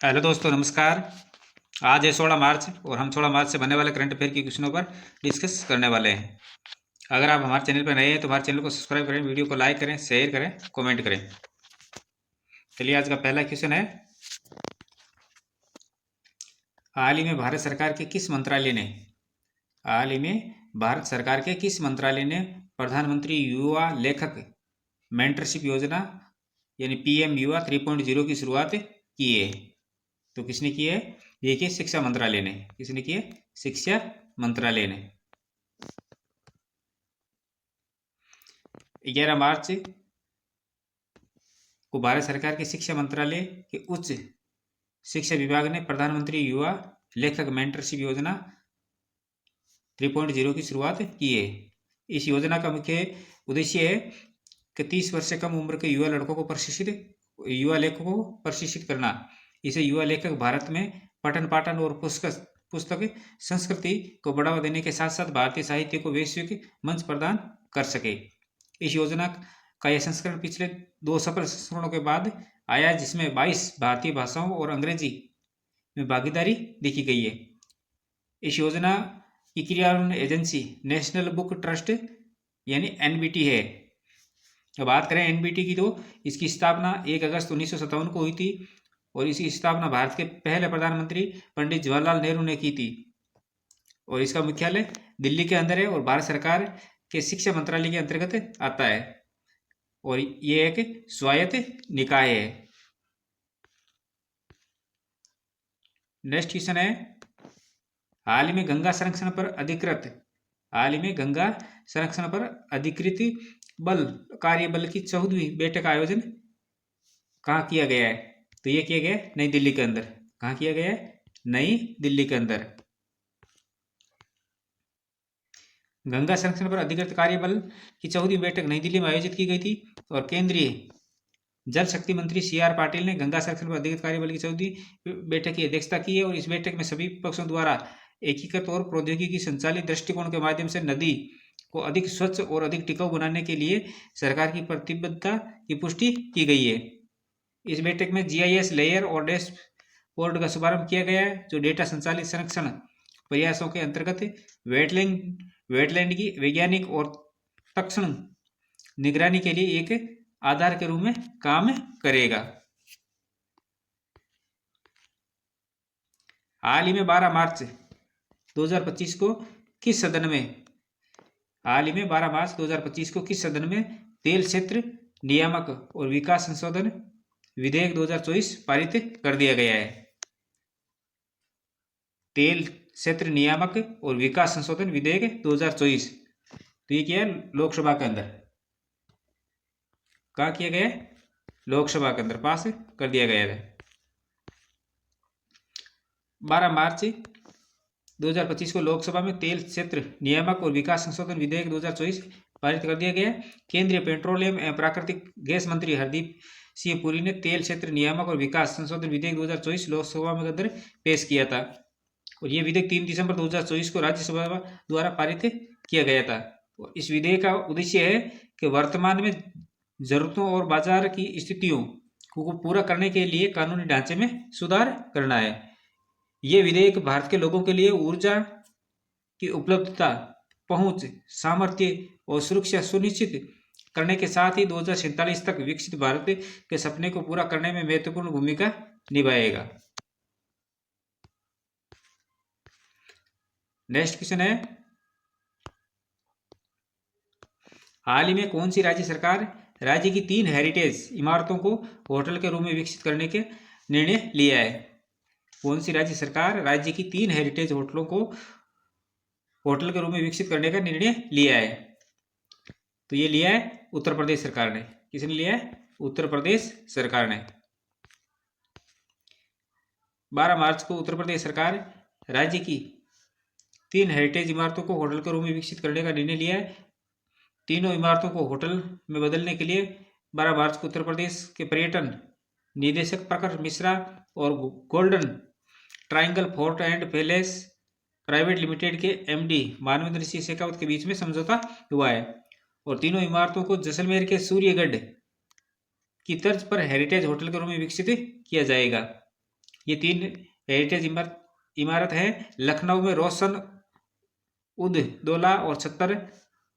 Hello दोस्तों, नमस्कार। आज है 16 मार्च और हम 16 मार्च से बनने वाले करंट अफेयर की क्वेश्चनों पर डिस्कस करने वाले हैं। अगर आप हमारे चैनल पर नए हैं तो हमारे चैनल को सब्सक्राइब करें, वीडियो को लाइक करें, शेयर करें, कमेंट करें। चलिए, आज का पहला क्वेश्चन है, हाल ही में भारत सरकार के किस मंत्रालय ने प्रधानमंत्री युवा लेखक मेंटरशिप योजना यानी PM युवा 3.0 की शुरुआत की है? तो किसने की है? ये कि शिक्षा मंत्रालय ने। किसने की है? शिक्षा मंत्रालय ने। 11 मार्च को भारत सरकार के शिक्षा मंत्रालय के उच्च शिक्षा विभाग ने प्रधानमंत्री युवा लेखक मेंटरशिप योजना 3.0 की शुरुआत की है। इस योजना का मुख्य उद्देश्य है कि 30 वर्ष से कम उम्र के युवा लेखकों को प्रशिक्षित करना। इसे युवा लेखक भारत में पठन पाठन और पुस्तक संस्कृति को बढ़ावा देने के साथ साथ भारतीय साहित्य को वैश्विक मंच प्रदान कर सके। इस योजना का यह संस्करण पिछले 2 सफल संस्करणों के बाद आया, जिसमें 22 भारतीय भाषाओं और अंग्रेजी में भागीदारी देखी गई है। इस योजना की क्रियान्वयन एजेंसी नेशनल बुक ट्रस्ट यानी NBT है। अब बात करें NBT की, तो इसकी स्थापना 1 अगस्त 1957 को हुई थी और इसकी स्थापना भारत के पहले प्रधानमंत्री पंडित जवाहरलाल नेहरू ने की थी और इसका मुख्यालय दिल्ली के अंदर है और भारत सरकार के शिक्षा मंत्रालय के अंतर्गत आता है और ये एक स्वायत्त निकाय है। नेक्स्ट क्वेश्चन है, हाल ही में गंगा संरक्षण पर अधिकृत कार्य बल की 14वीं बैठक का आयोजन कहाँ किया गया है? तो ये किया गया नई दिल्ली के अंदर। कहाँ किया गया है? नई दिल्ली के अंदर। गंगा संरक्षण पर अधिकृत कार्य बल की 14वीं बैठक नई दिल्ली में आयोजित की गई थी और केंद्रीय जल शक्ति मंत्री CR पाटिल ने गंगा संरक्षण पर अधिकृत कार्य बल की 14वीं बैठक की अध्यक्षता की है और इस बैठक में सभी पक्षों द्वारा एकीकृत और प्रौद्योगिकी संचालित दृष्टिकोण के माध्यम से नदी को अधिक स्वच्छ और अधिक टिकाऊ बनाने के लिए सरकार की प्रतिबद्धता की पुष्टि की गई है। इस बैठक में GIS लेयर और डैशबोर्ड का शुभारंभ किया गया है, जो डेटा संचालित संरक्षण प्रयासों के अंतर्गत वेटलैंड की वैज्ञानिक और तत्क्षण निगरानी के लिए एक आधार के रूप में काम करेगा। हाल ही में 12 मार्च 2025 को किस सदन में तेल क्षेत्र नियामक और विकास संशोधन विधेयक 2024 पारित कर दिया गया है? तेल क्षेत्र नियामक और विकास संशोधन विधेयक 2024। तो ये क्या है? लोकसभा के अंदर। कहाँ किया गया है? लोकसभा के अंदर पास कर दिया गया है। 12 मार्च 2025 को लोकसभा में तेल क्षेत्र नियामक और विकास संशोधन विधेयक 2024 पारित कर दिया गया। केंद्रीय पेट्रोलियम एवं प्राकृतिक गैस मंत्री हरदीप सिंह पुरी ने तेल क्षेत्र नियामक और विकास संशोधन विधेयक 2024 लोकसभा में अंदर पेश किया था और यह विधेयक 3 दिसंबर 2024 को राज्यसभा द्वारा पारित किया गया था। और इस विधेयक का उद्देश्य है कि वर्तमान में जरूरतों और बाजार की स्थितियों को पूरा करने के लिए कानूनी ढांचे में सुधार करना है। ये विधेयक भारत के लोगों के लिए ऊर्जा की उपलब्धता, पहुंच, सामर्थ्य और सुरक्षा सुनिश्चित करने के साथ ही 2047 तक विकसित भारत के सपने को पूरा करने में महत्वपूर्ण भूमिका निभाएगा। नेक्स्ट क्वेश्चन है, हाल ही में कौन सी राज्य सरकार राज्य की 3 हेरिटेज इमारतों को होटल के रूप में विकसित करने के निर्णय लिया है? कौन सी राज्य सरकार राज्य की 3 हेरिटेज होटलों को होटल के रूप में विकसित करने का निर्णय लिया है? तो ये लिया है उत्तर प्रदेश सरकार ने। किसने लिया है? उत्तर प्रदेश सरकार ने। 12 मार्च को उत्तर प्रदेश सरकार राज्य की 3 हेरिटेज इमारतों को होटल के रूप में विकसित करने का निर्णय लिया है। तीनों इमारतों को होटल में बदलने के लिए 12 मार्च को उत्तर प्रदेश के पर्यटन निदेशक प्रखर मिश्रा और golden triangle fort and palace private limited के MD मानवेंद्र सिंह शेखावत के बीच में समझौता हुआ है और तीनों इमारतों को जैसलमेर के सूर्यगढ़ की तर्ज पर हेरिटेज होटल के रूप में विकसित किया जाएगा। ये 3 हेरिटेज इमारत है। लखनऊ में रोशन उद्दौला और 76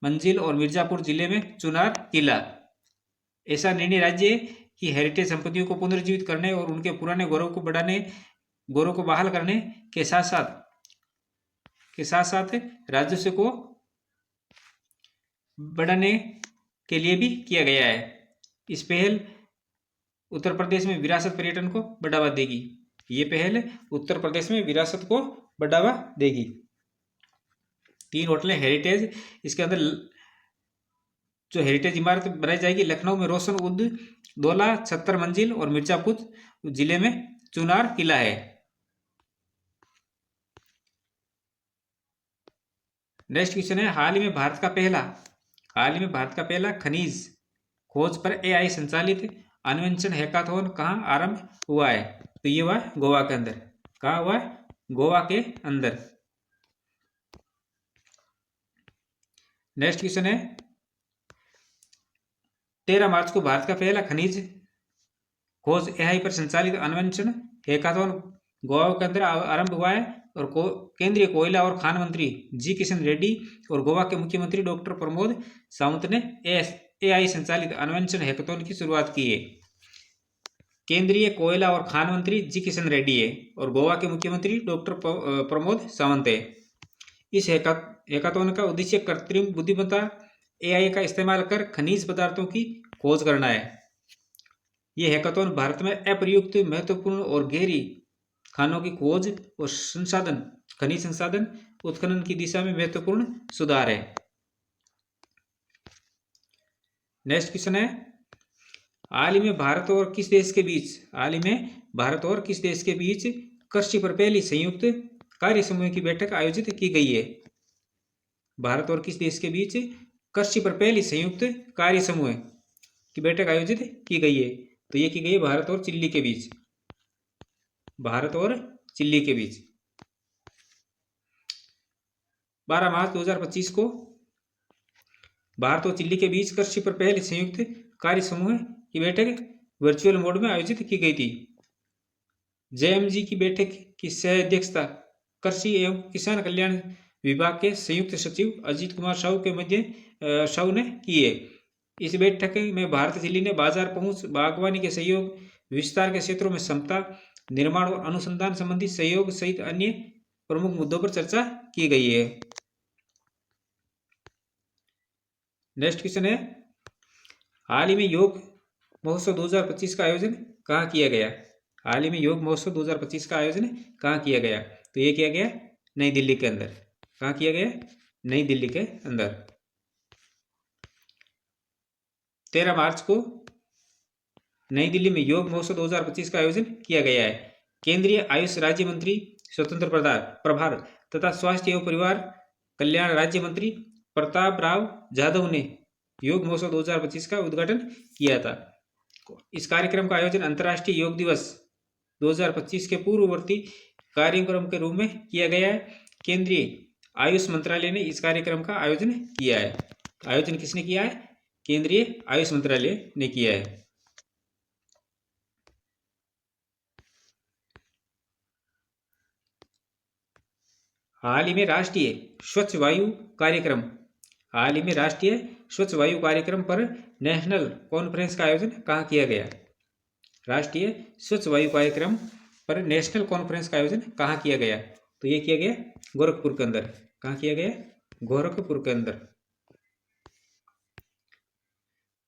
मंजिल और मिर्जापुर जिले में चुनार किला। ऐसा निर्णय राज्य की हेरिटेज संपत्तियों को पुनर्जीवित करने और उनके पुराने गौरव को बहाल करने के साथ साथ राजस्व को बढ़ाने के लिए भी किया गया है। इस पहल उत्तर प्रदेश में विरासत पर्यटन को बढ़ावा देगी। ये पहल उत्तर प्रदेश में विरासत को बढ़ावा देगी। 3 होटलें हेरिटेज, इसके अंदर जो हेरिटेज इमारत बनाई जाएगी, लखनऊ में रोशन उद्दौला 76 मंजिल और मिर्जापुर जिले में चुनार किला है। नेक्स्ट क्वेश्चन है, हाल ही में भारत का पहला खनिज खोज पर AI संचालित अन्वेषण हैकाथॉन कहाँ आरंभ हुआ है? तो ये हुआ गोवा के अंदर। कहाँ हुआ? गोवा के अंदर। नेक्स्ट क्वेश्चन है, 13 मार्च को भारत का पहला खनिज खोज AI पर संचालित अन्वेषण हैकाथॉन गोवा के अंदर आरंभ हुआ है और केंद्रीय कोयला और खान मंत्री जी किशन रेड्डी और गोवा के मुख्यमंत्री डॉक्टर प्रमोद सावंत ने AI संचालित अन्वेषण हैकाथॉन की शुरुआत की है। केंद्रीय कोयला और खान मंत्री जी किशन रेड्डी है और गोवा के मुख्यमंत्री डॉक्टर प्रमोद सावंत है। इस हैकाथॉन का उद्देश्य कृत्रिम बुद्धिमत्ता AI का इस्तेमाल कर खनिज पदार्थों की खोज करना है। यह हैकाथॉन भारत में अप्रयुक्त, महत्वपूर्ण और गहरी खानों की खोज और खनिज संसाधन उत्खनन की दिशा में महत्वपूर्ण सुधार है। नेक्स्ट क्वेश्चन है, हाल ही में भारत और किस देश के बीच कृषि पर पहली संयुक्त कार्य समूह की बैठक आयोजित की गई है? भारत और किस देश के बीच कृषि पर पहली संयुक्त कार्य समूह की बैठक आयोजित की गई है? तो ये की गई है भारत और चिली के बीच। 12 मार्च 2025 को भारत और चिली के बीच कृषि पर पहली संयुक्त कार्य समूह की बैठक वर्चुअल मोड में आयोजित की गई थी। JMG की बैठक की सह अध्यक्षता कृषि एवं किसान कल्याण विभाग के संयुक्त सचिव अजीत कुमार साहू ने की है। इस बैठक में भारत चिली ने बाजार पहुंच, बागवानी के सहयोग, विस्तार के क्षेत्रों में क्षमता निर्माण और अनुसंधान संबंधी सहयोग सहित अन्य प्रमुख मुद्दों पर चर्चा की गई है। नेक्स्ट क्वेश्चन है, हाल ही में योग महोत्सव 2025 का आयोजन कहाँ किया गया? हाल ही में योग महोत्सव 2025 का आयोजन कहाँ किया गया? तो ये किया गया नई दिल्ली के अंदर। कहाँ किया गया? नई दिल्ली के अंदर। 13 मार्च को नई दिल्ली में योग महोत्सव 2025 का आयोजन किया गया है। केंद्रीय आयुष राज्य मंत्री स्वतंत्र प्रभार तथा स्वास्थ्य एवं परिवार कल्याण राज्य मंत्री प्रताप राव जाधव ने योग महोत्सव 2025 का उद्घाटन किया था। इस कार्यक्रम का आयोजन अंतर्राष्ट्रीय योग दिवस 2025 के पूर्ववर्ती कार्यक्रम के रूप में किया गया है। केंद्रीय आयुष मंत्रालय ने इस कार्यक्रम का आयोजन किया है। आयोजन किसने किया है? केंद्रीय आयुष मंत्रालय ने किया है। हाल ही में राष्ट्रीय स्वच्छ वायु कार्यक्रम पर नेशनल कॉन्फ्रेंस का आयोजन कहाँ किया गया? राष्ट्रीय स्वच्छ वायु कार्यक्रम पर नेशनल कॉन्फ्रेंस का आयोजन कहाँ किया गया? तो ये किया गया गोरखपुर के अंदर। कहाँ किया गया? गोरखपुर के अंदर।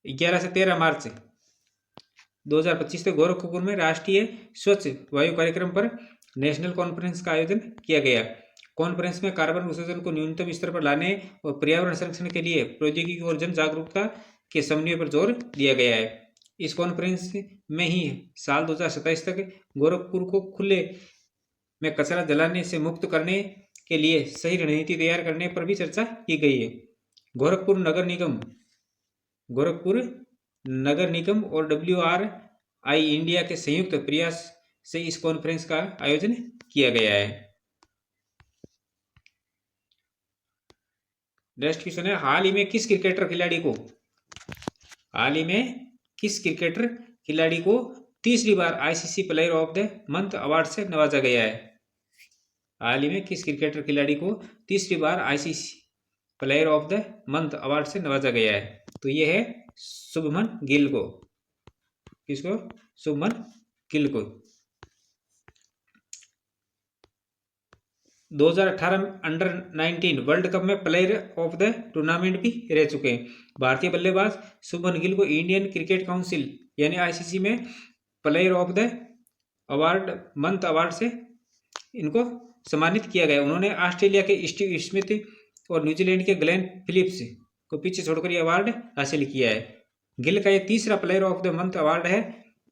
11 से 13 मार्च 2025 तक गोरखपुर में राष्ट्रीय स्वच्छ वायु कार्यक्रम पर नेशनल कॉन्फ्रेंस का आयोजन किया गया। कॉन्फ्रेंस में कार्बन उत्सर्जन को न्यूनतम स्तर पर लाने और पर्यावरण संरक्षण के लिए प्रौद्योगिकी और जन जागरूकता के समन्वय पर जोर दिया गया है। इस कॉन्फ्रेंस में ही साल 2027 तक गोरखपुर को खुले में कचरा जलाने से मुक्त करने के लिए सही रणनीति तैयार करने पर भी चर्चा की गई है। गोरखपुर नगर निगम और WRI इंडिया के संयुक्त प्रयास से इस कॉन्फ्रेंस का आयोजन किया गया है। नेक्स्ट क्वेश्चन है, हाल ही में किस क्रिकेटर खिलाड़ी को तीसरी बार ICC player of the month award से नवाजा गया है? हाल ही में किस क्रिकेटर खिलाड़ी को तीसरी बार ICC player of the month award से नवाजा गया है? तो ये है शुभमन गिल को। किसको? शुभमन गिल को। 2018 अंडर 19 वर्ल्ड कप में प्लेयर ऑफ द टूर्नामेंट भी रह चुके हैं। भारतीय बल्लेबाज शुभमन गिल को इंडियन क्रिकेट काउंसिल यानी आईसीसी में player of the award month award से इनको सम्मानित किया गया। उन्होंने ऑस्ट्रेलिया के स्टीव स्मिथ और न्यूजीलैंड के ग्लेन फिलिप्स को पीछे छोड़कर यह अवार्ड हासिल किया है। गिल का यह तीसरा player of the month award है।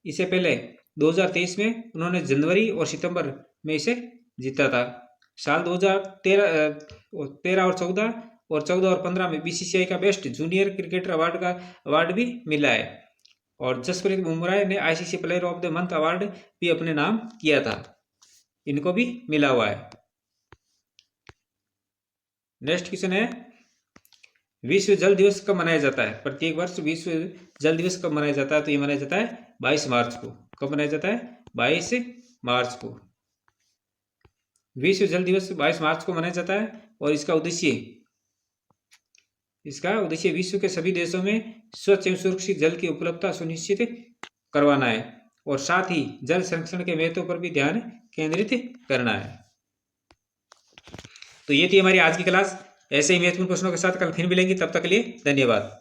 इससे पहले 2023 में उन्होंने जनवरी और सितंबर में इसे जीता था। साल 2013 और 14 और 15 में बीसीसीआई का बेस्ट जूनियर क्रिकेटर अवार्ड का अवार्ड भी मिला है। और जसप्रीत बुमराह ने ICC player of the month award भी अपने नाम किया था, इनको भी मिला हुआ है। नेक्स्ट क्वेश्चन है, विश्व जल दिवस कब मनाया जाता है? प्रत्येक वर्ष विश्व जल दिवस कब मनाया जाता है? तो ये मनाया जाता है 22 मार्च को। कब मनाया जाता है? 22 मार्च को। विश्व जल दिवस 22 मार्च को मनाया जाता है और इसका उद्देश्य विश्व के सभी देशों में स्वच्छ एवं सुरक्षित जल की उपलब्धता सुनिश्चित करवाना है और साथ ही जल संरक्षण के महत्व पर भी ध्यान केंद्रित करना है। तो ये थी हमारी आज की क्लास। ऐसे ही महत्वपूर्ण प्रश्नों के साथ कल फिर मिलेंगे। तब तक के लिए धन्यवाद।